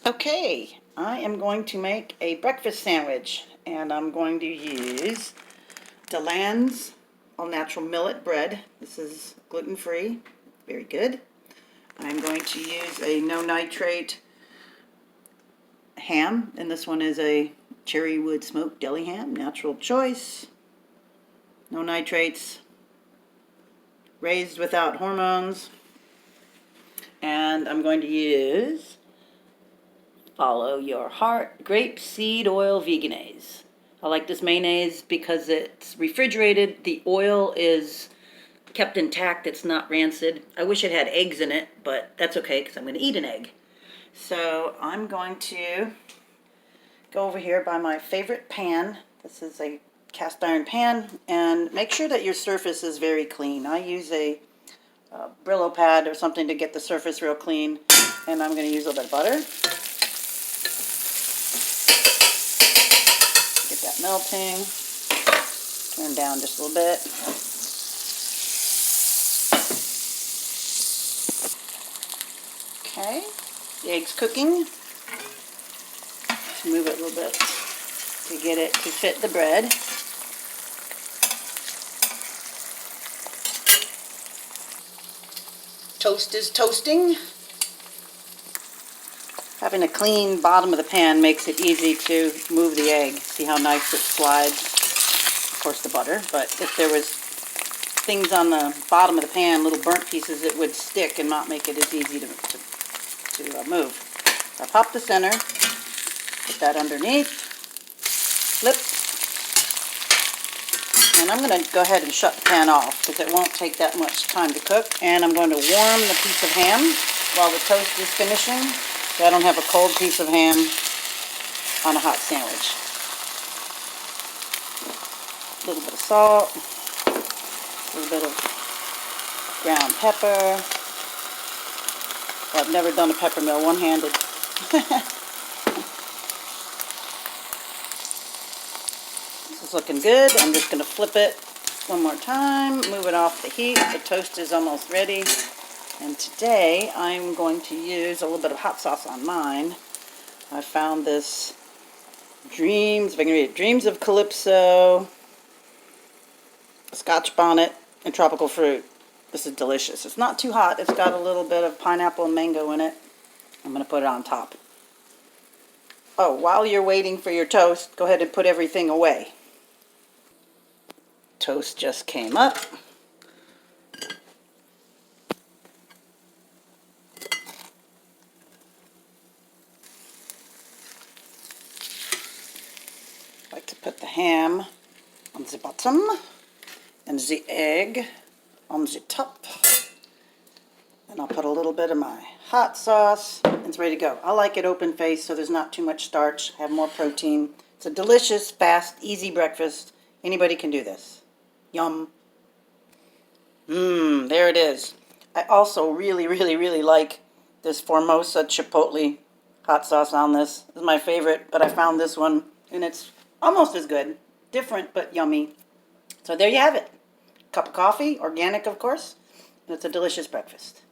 Okay, I am going to make a breakfast sandwich, and I'm going to use Deland's all-natural millet bread. This is gluten-free, very good. I'm going to use a no-nitrate ham, and this one is a cherry wood smoked deli ham, natural choice, no nitrates, raised without hormones. And I'm going to use Follow Your Heart grapeseed oil veganaise. I like this mayonnaise because it's refrigerated. The oil is kept intact. It's not rancid. I wish it had eggs in it, but that's okay because I'm going to eat an egg. So I'm going to go over here by my favorite pan. This is a cast iron pan, and make sure that your surface is very clean. I use a Brillo pad or something to get the surface real clean, and I'm going to use a little bit of butter. Get that melting. Turn down just a little bit. Okay, the egg's cooking. Let's move it a little bit to get it to fit the bread. Toast is toasting. Having a clean bottom of the pan makes it easy to move the egg. See how nice it slides? Of course the butter, but if there was things on the bottom of the pan, little burnt pieces, it would stick and not make it as easy to move. So I pop the center, put that underneath, flip, and I'm going to go ahead and shut the pan off because it won't take that much time to cook. And I'm going to warm the piece of ham while the toast is finishing, so I don't have a cold piece of ham on a hot sandwich. A little bit of salt, a little bit of ground pepper. Well, I've never done a pepper mill one-handed. This is looking good. I'm just going to flip it one more time, move it off the heat. The toast is almost ready. And today I'm going to use a little bit of hot sauce on mine. I found this Dreams, if I can read it, Dreams of Calypso, Scotch bonnet, and tropical fruit. This is delicious. It's not too hot. It's got a little bit of pineapple and mango in it. I'm going to put it on top. Oh, while you're waiting for your toast, go ahead and put everything away. Toast just came up. I like to put the ham on the bottom and the egg on the top. And I'll put a little bit of my hot sauce, and it's ready to go. I like it open-faced so there's not too much starch, have more protein. It's a delicious, fast, easy breakfast. Anybody can do this. Yum. There it is. I also really, really, really like this Formosa Chipotle hot sauce on this. This is my favorite, but I found this one, and it's almost as good. Different, but yummy. So there you have it. Cup of coffee, organic, of course. And it's a delicious breakfast.